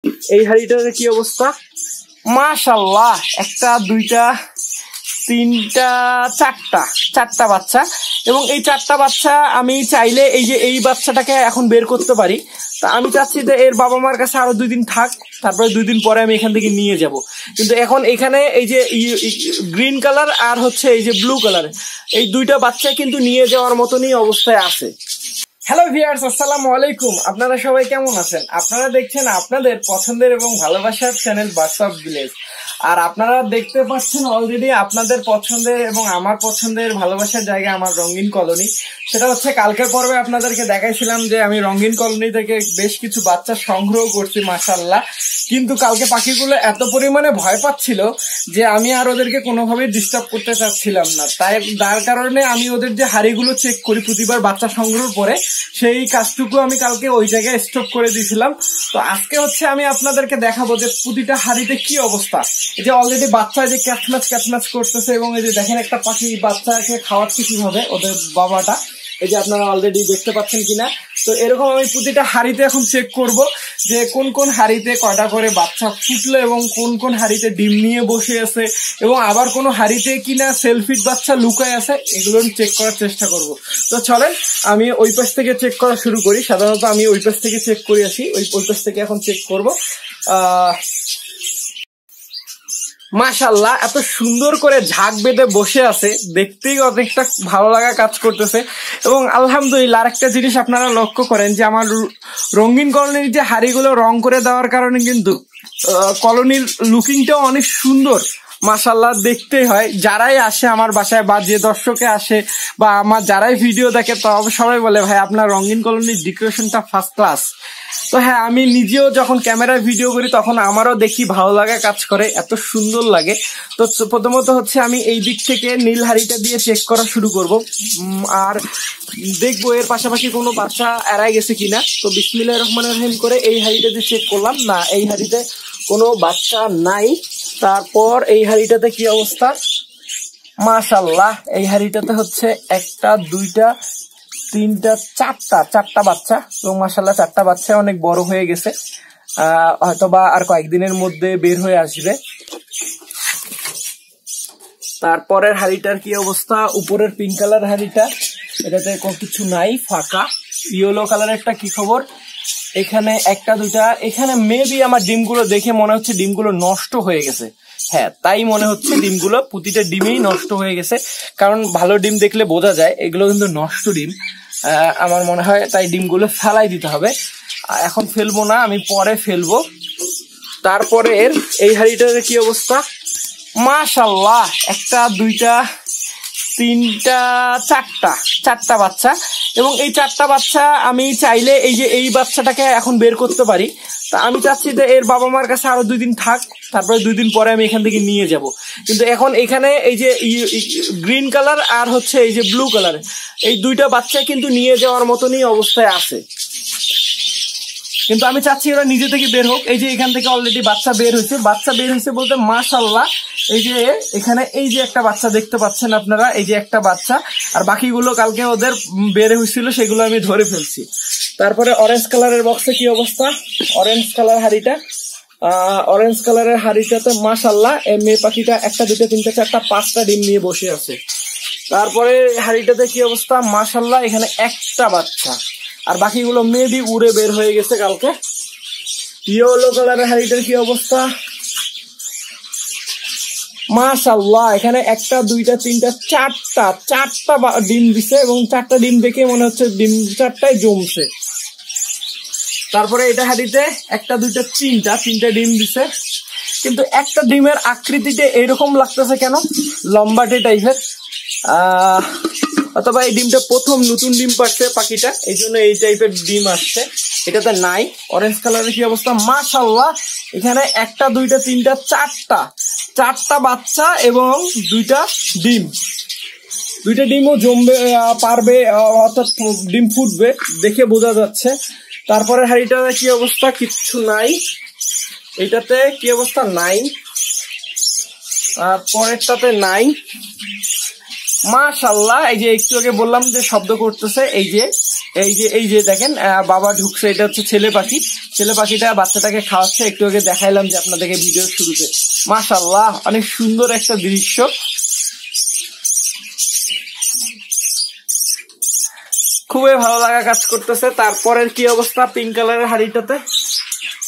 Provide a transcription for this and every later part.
এই হাড়িটার কি অবস্থা? মাশাআল্লাহ, একটা দুইটা তিনটা চারটা বাচ্চা। এবং এই চারটা বাচ্চা আমি চাইলে এই যে এই বাচ্চাটাকে এখন বের করতে পারি। তা আমি চাচ্ছি যে এর বাবা মার কাছে আরো 2 দিন থাক, তারপরে 2 দিন পরে আমি এখান থেকে নিয়ে যাব। কিন্তু এখন এখানে এই যে গ্রিন কালার আর হচ্ছে এই যে ব্লু কালার, এই দুইটা বাচ্চা কিন্তু নিয়ে যাওয়ার মতনই অবস্থায় আছে। হ্যালো ভিউয়ার্স, আসসালামু আলাইকুম। আপনারা সবাই কেমন আছেন? আপনারা দেখছেন আপনাদের পছন্দের এবং ভালোবাসার চ্যানেল বার্ডস অফ ভিলেজ। আর আপনারা দেখতে পাচ্ছেন অলরেডি আপনাদের পছন্দের এবং আমার পছন্দের ভালোবাসার জায়গা আমার রঙিন কলোনি। সেটা হচ্ছে কালকের পর্বে আপনাদেরকে দেখাইছিলাম যে আমি রঙিন কলোনি থেকে বেশ কিছু বাচ্চা সংগ্রহ করছি মাশাআল্লাহ। কিন্তু কালকে পাখিগুলো এত পরিমাণে ভয় পাচ্ছিল যে আমি আর ওদেরকে কোনোভাবেই ডিস্টার্ব করতে চাচ্ছিলাম না। তাই যার কারণে আমি ওদের যে হাড়িগুলো চেক করি প্রতিবার বাচ্চা সংগ্রহ করে, সেই কাজটুকু আমি কালকে ওই জায়গায় স্টপ করে দিয়েছিলাম। তো আজকে হচ্ছে আমি আপনাদেরকে দেখাবো যে প্রতিটা হাড়িতে কি অবস্থা। এই যে অলরেডি বাচ্চা যে ক্যাচম্যাচ করতেছে, এবং এই যে দেখেন একটা পাখি বাচ্চাকে খাওয়াচ্ছে কিভাবে ওদের বাবাটা, এই যে আপনারা অলরেডি দেখতে পাচ্ছেন কিনা। তো এরকম আমি প্রতিটা হাড়িতে এখন চেক করব যে কোন কোন হাড়িতে কয়টা করে বাচ্চা ফুটলো এবং কোন কোন হাড়িতে ডিম নিয়ে বসে আছে, এবং আবার কোনো হাড়িতে কিনা সেলফিট বাচ্চা লুকায় আছে, এগুলো চেক করার চেষ্টা করব। তো চলেন আমি ওই পাশ থেকে চেক করা শুরু করি। সাধারণত আমি ওই পাশ থেকে চেক করে আসি, ওই পাশ থেকে এখন চেক করব। মাশাআল্লাহ, এত সুন্দর করে ঝাঁক বেঁধে বসে আছে, দেখতেই অনেকটা ভালো লাগা কাজ করতেছে। এবং আলহামদুলিল্লাহ আরেকটা জিনিস আপনারা লক্ষ্য করেন যে আমার রঙিন কলোনির যে হাড়িগুলো রং করে দেওয়ার কারণে কিন্তু কলোনির লুকিংটাও অনেক সুন্দর। মাশাআল্লাহ দেখতেই হয়, যারাই আসে আমার বাসায় বা যে দর্শকে আসে বা আমার যারাই ভিডিও দেখে সবাই বলে ভাই আপনার রঙিন কলোনির ডেকোরেশনটা ফার্স্ট ক্লাস। তো হ্যাঁ, আমি নিজেও যখন ক্যামেরায় ভিডিও করি তখন আমারও দেখি ভালো লাগা কাজ করে, এত সুন্দর লাগে। তো প্রথমত হচ্ছে আমি এই দিক থেকে নীল হাড়িটা দিয়ে চেক করা শুরু করব, আর দেখবো এর পাশাপাশি কোনো বাচ্চা এড়াই গেছে কিনা। তো বিসমিল্লাহির রহমানির রহিম করে এই হাড়িটা দিয়ে চেক করলাম, না এই হাড়িতে কোনো বাচ্চা নাই। তারপর এই হাড়িটাতে কি অবস্থা? মাশাআল্লাহ, এই হাড়িটাতে হচ্ছে একটা দুইটা তিনটা চারটা বাচ্চা, এবং মাশাআল্লাহ চারটা বাচ্চা অনেক বড় হয়ে গেছে, হয়তোবা আর কয়েকদিনের মধ্যে বের হয়ে আসবে। তারপরের হাড়িটার কি অবস্থা? উপরের পিঙ্ক কালার হাড়িটা, এটাতে কিছু নাই, ফাঁকা। ইয়েলো কালারেরটা কি খবর? এখানে একটা দুইটা, এখানে মেবি আমার ডিমগুলো দেখে মনে হচ্ছে ডিমগুলো নষ্ট হয়ে গেছে। হ্যাঁ, তাই মনে হচ্ছে ডিমগুলো প্রতিটা ডিমেই নষ্ট হয়ে গেছে, কারণ ভালো ডিম দেখলে বোঝা যায় এগুলো কিন্তু নষ্ট ডিম। আমার মনে হয় তাই ডিমগুলো ফেলাই দিতে হবে। এখন ফেলবো না, আমি পরে ফেলবো। তারপরে এই হাড়িটার কি অবস্থা? মাশাআল্লাহ, একটা দুইটা তিনটা চারটা বাচ্চা। এবং এই চারটা বাচ্চা আমি চাইলে এই যে এই বাচ্চাটাকে এখন বের করতে পারি। তা আমি চাচ্ছি যে এর বাবা মার কাছে আরো 2 দিন থাক, তারপরে 2 দিন পরে আমি এখান থেকে নিয়ে যাব। কিন্তু এখন এখানে এই যে গ্রিন কালার আর হচ্ছে এই যে ব্লু কালার, এই দুইটা বাচ্চা কিন্তু নিয়ে যাওয়ার মতনই অবস্থায় আছে। কিন্তু আমি চাচ্ছি ওরা নিজে থেকে বের হোক। এই যে এখান থেকে অলরেডি বাচ্চা বের হয়েছে বলতে মাশাআল্লাহ, এই যে এখানে এই যে একটা বাচ্চা দেখতে পাচ্ছেন আপনারা, এই যে একটা বাচ্চা, আর বাকিগুলো কালকে ওদের বের হয়েছিল সেগুলো আমি ধরে ফেলছি। তারপরে অরেঞ্জ কালারের বক্সে কি অবস্থা? অরেঞ্জ কালারের হাড়িটাতে মাশাআল্লাহ এই মেয়ে পাখিটা একটা দুটো তিনটা চারটা পাঁচটা ডিম নিয়ে বসে আছে। তারপরে হাড়িটাতে কি অবস্থা? মাশাআল্লাহ এখানে একটা বাচ্চা, আর বাকিগুলো মেবি উড়ে বের হয়ে গেছে কালকে। ইয়েলো কালারের হাড়িটার কি অবস্থা? মাশাআল্লাহ এখানে একটা দুইটা তিনটা চারটা ডিম দিছে, এবং চারটা ডিম দেখে মনে হচ্ছে ডিম চারটাই জমছে। তারপরে এটা হাড়িতে একটা দুইটা তিনটা ডিম দিছে, কিন্তু একটা ডিমের আকৃতিতে এরকম লাগতেছে কেন? লম্বাটে টাইপের। অথবা এই ডিমটা প্রথম নতুন ডিম পাচ্ছে পাখিটা, এই জন্য এই টাইপের ডিম আসছে, এটাতে নাই। অরেঞ্জ কালারের কি অবস্থা? মাশাআল্লাহ এখানে একটা দুইটা তিনটা চারটা বাচ্চা এবং দুইটা ডিমও জমবে পারবে, অর্থাৎ ডিম ফুটবে দেখে বোঝা যাচ্ছে। তারপরে হাড়িটার কি অবস্থা? কিচ্ছু নাই। এটাতে কি অবস্থা? নাই। পরেরটাতে নাই। মাশাআল্লাহ এই যে একটু আগে বললাম যে শব্দ করতেছে, এই যে এই যে দেখেন বাবা ঢুকছে, এটা হচ্ছে ছেলে পাখি। ছেলে পাখিটা বাচ্চাটাকে খাওয়াচ্ছে, একটু আগে দেখাইলাম যে আপনাদেরকে ভিডিওর শুরুতে। মাশাআল্লাহ, অনেক সুন্দর একটা দৃশ্য। খুবই ভালো লাগা কাজ করতেছে। তারপরের কি অবস্থা পিঙ্ক কালারের হাড়িটাতে?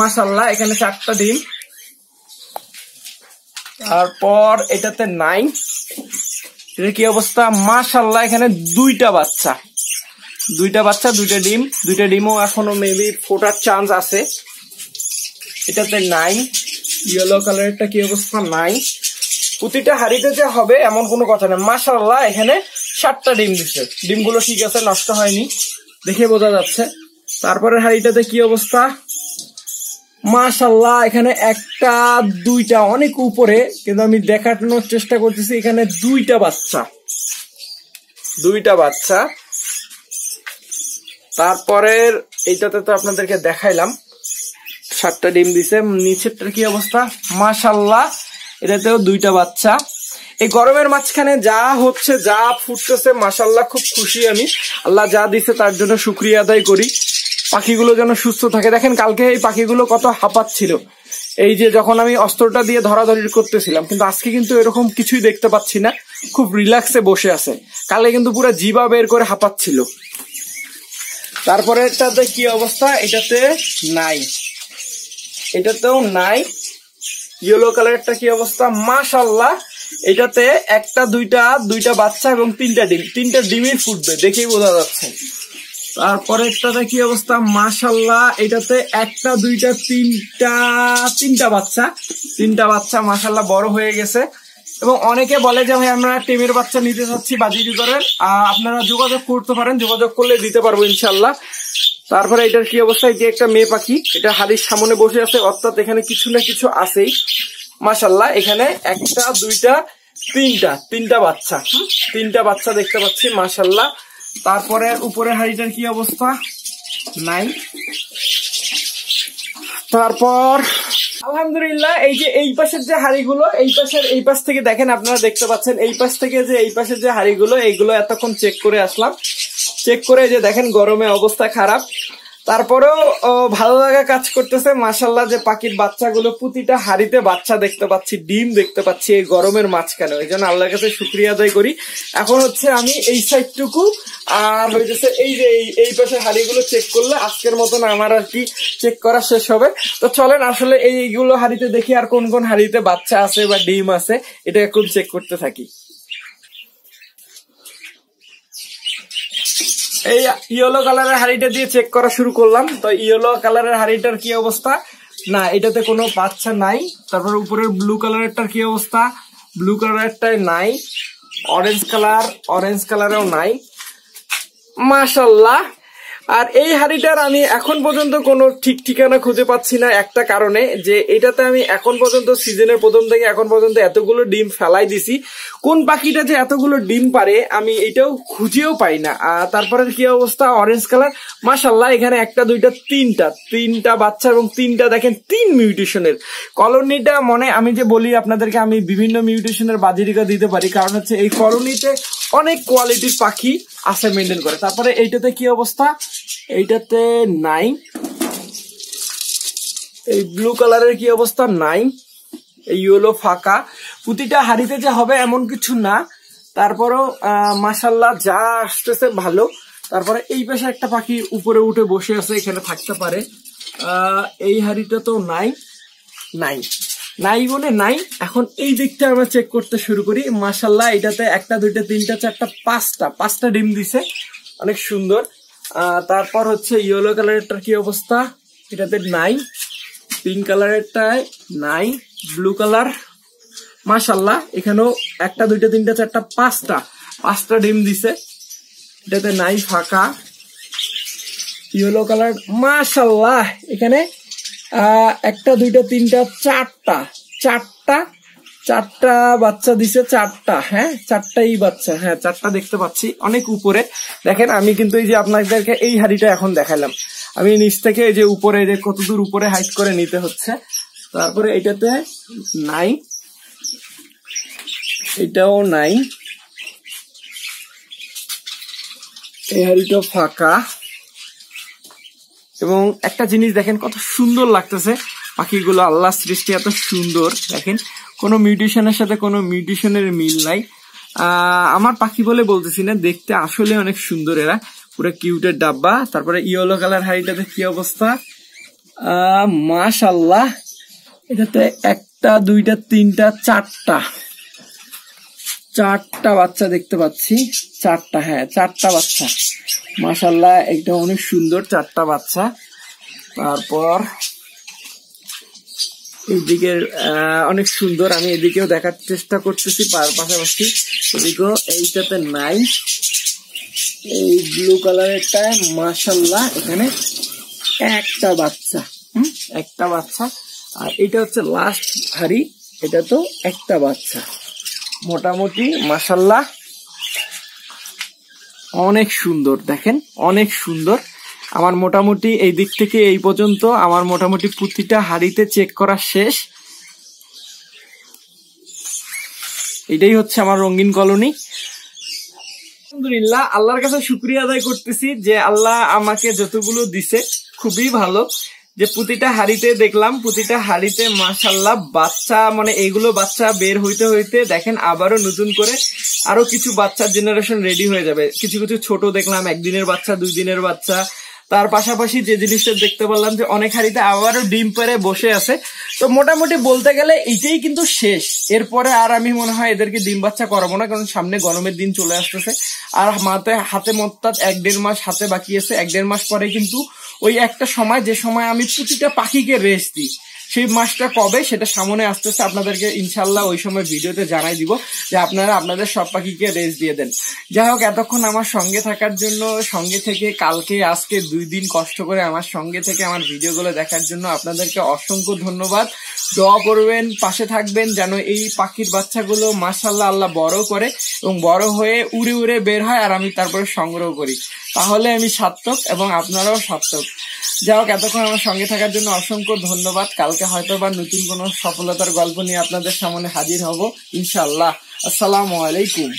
মাশাআল্লাহ, এখানে 4টা ডিম। তারপর এটাতে 9। এটা কি অবস্থা? মাশাআল্লাহ, এখানে 2টা বাচ্চা, 2টা ডিম। 2টা ডিমও এখনো মেবি ফোটার চান্স আছে। এটাতে 9। ইয়েলো কালারেরটা কি অবস্থা? 9। প্রতিটা হাড়িতে যে হবে এমন কোনো কথা না। মাশাআল্লাহ, এখানে 7টা ডিম দিচ্ছে। ডিমগুলো ঠিক আছে, নষ্ট হয়নি, দেখে বোঝা যাচ্ছে। তারপরে হাড়িটাতে কি অবস্থা? মাশাআল্লাহ, এখানে 1টা 2টা অনেক উপরে, কিন্তু আমি দেখানোর চেষ্টা করতেছি। এখানে 2টা বাচ্চা। তারপরের এইটাতে তো আপনাদেরকে দেখাইলাম, 7টা ডিম দিছে। নিচেরটার কি অবস্থা? মাশাআল্লাহ, এটাতেও 2টা বাচ্চা। এই গরমের মাঝখানে যা হচ্ছে, যা ফুটতেছে, মাশাআল্লাহ খুব খুশি আমি। আল্লাহ যা দিছে তার জন্য শুকরিয়া আদায় করি। পাখিগুলো যেন সুস্থ থাকে। দেখেন কালকে এই পাখিগুলো কত হাঁপাচ্ছিল, এই যে যখন আমি অস্ত্রটা দিয়ে ধরাধরি করতেছিলাম, কিন্তু আজকে কিন্তু এরকম কিছুই দেখতে পাচ্ছি না, খুব রিল্যাক্সে বসে আছে। কালে কিন্তু পুরো জিবা বের করে হাঁপাচ্ছিল। তারপরে এটাতে কি অবস্থা? এটাতে 9। এটাতেও 9। ইয়েলো কালারটা কি অবস্থা? মাশাআল্লাহ, এটাতে 1টা 2টা বাচ্চা এবং 3টা ডিম। 3টা ডিমই ফুটবে, দেখেই বোঝা যাচ্ছে। তারপরে এটাতে কি অবস্থা? মাশাআল্লাহ, এটাতে 1টা 2টা 3টা বাচ্চা। 3টা বাচ্চা মাশাআল্লাহ বড় হয়ে গেছে। এবং অনেকে বলে যে ভাই আমরা টিমের বাচ্চা নিতে চাচ্ছি বাজিরিগরের, আপনারা যোগাযোগ করতে পারেন, যোগাযোগ করলে দিতে পারবো ইনশাল্লাহ। তারপরে এটার কি অবস্থা? এই যে একটা মেয়ে পাখি, এটা হাড়ির সামনে বসে আছে, অর্থাৎ এখানে কিছু না কিছু আছেই। মাশাআল্লাহ, এখানে 1টা 2টা 3টা বাচ্চা, 3টা বাচ্চা দেখতে পাচ্ছি, মাশাআল্লাহ। তারপরে উপরের হাড়িটার কি অবস্থা? 9। তারপর আলহামদুলিল্লাহ, এই যে এই পাশের যে হাড়িগুলো, এই পাশ থেকে দেখেন, আপনারা দেখতে পাচ্ছেন এই পাশ থেকে যে এই পাশের যে হাড়িগুলো, এইগুলো এতক্ষণ চেক করে আসলাম। চেক করে যে দেখেন গরমে অবস্থা খারাপ, তারপরেও ভালো লাগা কাজ করতেছে। মাশাআল্লাহ, যে পাখির বাচ্চাগুলো প্রতিটা হাড়িতে বাচ্চা দেখতে পাচ্ছি, ডিম দেখতে পাচ্ছি এই গরমের মাঝখানে, এই জন্য আল্লাহর কাছে শুকরিয়া আদায় করি। এখন হচ্ছে আমি এই সাইডটুকু আর হয়েছে এই যে এই পাশে হাড়িগুলো চেক করলে আজকের মতন আমার আর কি চেক করা শেষ হবে। তো চলেন আসলে এইগুলো হাড়িতে দেখি আর কোন কোন হাড়িতে বাচ্চা আছে বা ডিম আছে, এটা এখন চেক করতে থাকি। এই ইয়েলো কালারের হাড়িটা দিয়ে চেক করা শুরু করলাম। তো ইয়েলো কালারের হাড়িটার কি অবস্থা? না, এটাতে কোনো বাচ্চা নাই। তারপর উপরের ব্লু কালারেরটার কি অবস্থা? ব্লু কালারেরটাই নাই। অরেঞ্জ কালারেও নাই। মাশাআল্লাহ। আর এই হাড়িটার আমি এখন পর্যন্ত কোনো ঠিক ঠিকানা খুঁজে পাচ্ছি না, একটা কারণে যে এটাতে আমি এখন পর্যন্ত সিজনের প্রথম থেকে এখন পর্যন্ত এতগুলো ডিম ফেলাই দিছি, কোন পাখিটা যে এতগুলো ডিম পারে আমি এটাও খুঁজেও পাই না। আর তারপরে কি অবস্থা? Orange colour. মাশাআল্লাহ, এখানে 1টা 2টা 3টা বাচ্চা এবং 3টা দেখেন 3 মিউটেশনের কলোনিটা। মনে আমি যে বলি আপনাদেরকে, আমি বিভিন্ন মিউটেশনের বাজিরিকা দিতে পারি, কারণ হচ্ছে এই কলোনিতে অনেক কোয়ালিটির পাখি আছে মেনটেন করে। তারপরে এইটাতে কি অবস্থা? এইটাতে 9। এই ব্লু কালারের কি অবস্থা? 9। এই ইয়েলো ফাঁকা। প্রতিটা হাড়িতে যে হবে এমন কিছু না, তারপরেও মাশাআল্লাহ যা আসতেছে ভালো। তারপরে এই পাশে একটা পাখি উপরে উঠে বসে আছে, এখানে থাকতে পারে। এই হাড়িটা তো নাই বলে নাই। এখন এই দিকটা আমরা চেক করতে শুরু করি। মাশাআল্লাহ, এটাতে 1টা 2টা 3টা 4টা 5টা ডিম দিছে, অনেক সুন্দর। তারপর হচ্ছে ইয়েলো কালারেরটার কি অবস্থা? এটাতে নাই। পিঙ্ক কালারেরটায় নাই। Blue colour. মাশাআল্লাহ, এখানেও 1টা 2টা 3টা 4টা 5টা ডিম দিছে, এটাতে নাই, ফাঁকা। Yellow colour. মাশাআল্লাহ, এখানে 1টা 2টা 3টা 4টা বাচ্চা দিছে, 4টা। হ্যাঁ, 4টাই বাচ্চা। হ্যাঁ, 4টা দেখতে পাচ্ছি, অনেক উপরে। দেখেন আমি কিন্তু এই যে আপনাদেরকে এই হাড়িটা এখন দেখালাম, আমি নিচ থেকে এই যে উপরে, যে কতদূর উপরে হাইট করে নিতে হচ্ছে। তারপরে এটাতে নাই, এটাও নাই। এই হাড়িটাও ফাঁকা। এবং একটা জিনিস দেখেন কত সুন্দর লাগতেছে পাখিগুলো, আল্লাহ সৃষ্টি এত সুন্দর দেখেন, কোনো মিউটেশনের সাথে কোনো মিউটেশনের মিল নাই। আমার পাখি বলে বলতেছি না, দেখতে আসলে অনেক সুন্দর এরা, পুরো কিউটের ডাব্বা। তারপরে ইয়েলো কালার হাড়িটাতে কি অবস্থা, মাশাআল্লাহ, এটাতে একটা দুইটা তিনটা চারটা বাচ্চা দেখতে পাচ্ছি, চারটা, হ্যাঁ চারটা বাচ্চা, মাশাআল্লাহ এটা অনেক সুন্দর, চারটা বাচ্চা। তারপর এইদিকে অনেক সুন্দর, আমি এদিকেও দেখার চেষ্টা করতেছি, পাশাপাশি এদিকেও, এইটাতে নাই, এই ব্লু কালারেরটা মাশাআল্লাহ এখানে একটা বাচ্চা, একটা বাচ্চা। আর এটা হচ্ছে লাস্ট হাড়ি, এটা তো একটা বাচ্চা। মোটামুটি মাশাআল্লাহ অনেক সুন্দর, দেখেন অনেক সুন্দর। আমার মোটামুটি এই দিক থেকে এই পর্যন্ত আমার মোটামুটি প্রতিটা হাড়িতে চেক করা শেষ। এটাই হচ্ছে আমার রঙিন কলোনি। আলহামদুলিল্লাহ, আল্লাহর কাছে শুকরিয়া আদায় করতেছি যে আল্লাহ আমাকে যতগুলো দিছে খুবই ভালো, যে প্রতিটা হাড়িতে দেখলাম, প্রতিটা হাড়িতে মাশাআল্লাহ বাচ্চা, মানে এইগুলো বাচ্চা বের হইতে হইতে দেখেন আবারও নতুন করে আরো কিছু বাচ্চার জেনারেশন রেডি হয়ে যাবে। কিছু কিছু ছোট দেখলাম 1 দিনের বাচ্চা, 2 দিনের বাচ্চা। তার পাশাপাশি যে জিনিসটা দেখতে পারলাম যে অনেক হাড়িতে আবারও ডিম পেড়ে বসে আছে। তো মোটামুটি বলতে গেলে এইটাই কিন্তু শেষ, এরপরে আর আমি মনে হয় এদেরকে ডিম বাচ্চা করাবো না, কারণ সামনে গরমের দিন চলে আসতেছে। আর হাতে মোত্তাত 1-1.5 মাস হাতে বাকি আছে। 1-1.5 মাস পরে কিন্তু ওই একটা সময়, যে সময় আমি প্রতিটা পাখিকে রেস্ট দিই, সেই মাসটা কবে সেটা সামনে আসতেছে, আপনাদেরকে ইনশাল্লাহ ওই সময় ভিডিওতে জানাই দিব যে আপনারা আপনাদের সব পাখিকে রেস্ট দিয়ে দেন। যাই হোক, এতক্ষণ আমার সঙ্গে থাকার জন্য, সঙ্গে থেকে কালকে আজকে 2 দিন কষ্ট করে আমার সঙ্গে থেকে আমার ভিডিওগুলো দেখার জন্য আপনাদেরকে অসংখ্য ধন্যবাদ। দোয়া করবেন, পাশে থাকবেন যেন এই পাখির বাচ্চাগুলো মাশাআল্লাহ আল্লাহ বড় করে এবং বড় হয়ে উড়ে উড়ে বের হয় আর আমি তারপরে সংগ্রহ করি, তাহলে আমি সার্থক এবং আপনারাও সার্থক। যাই হোক, এতক্ষণ আমার সঙ্গে থাকার জন্য অসংখ্য ধন্যবাদ। কালকে হয়তো বা নতুন কোনো সফলতার গল্প নিয়ে আপনাদের সামনে হাজির হব ইনশাআল্লাহ। আসসালামু আলাইকুম।